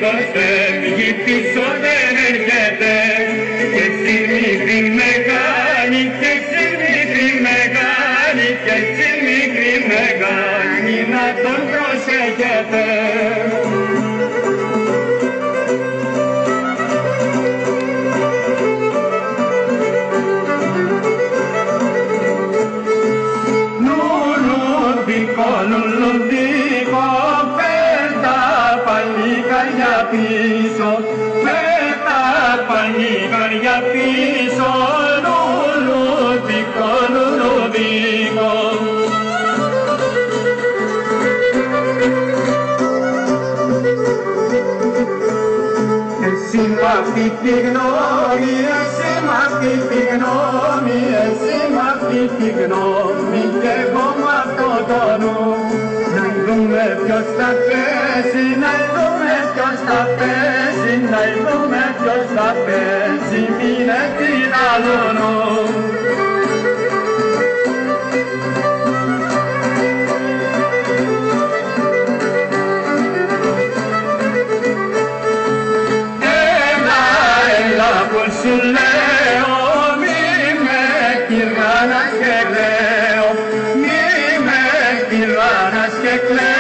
λίγος φεύγει πίσω δεν έρχεται και εσύ μικρή μεγάλη και εσύ μικρή μεγάλη και εσύ μικρή μεγάλη να τον προσέχετε. Λουλουδίκο, πες τα παλικάρια πίσω, πες τα παλικάρια πίσω, λουλουδίκο, λουλουδίκο. Εσύ μ' αυτή τη γνώμη, εσύ μ' αυτή τη γνώμη, εσύ μ' αυτή τη γνώμη κι εγώ μ' αυτό το νου. Να δούμε ποιος θα πέσει, να δούμε ποιος θα πέσει, να δούμε ποιος θα πέσει, μην την άλλονο. Πώς σου λέω, μη με τυράννας και κλαίω, μη με τυράννας και κλαίω.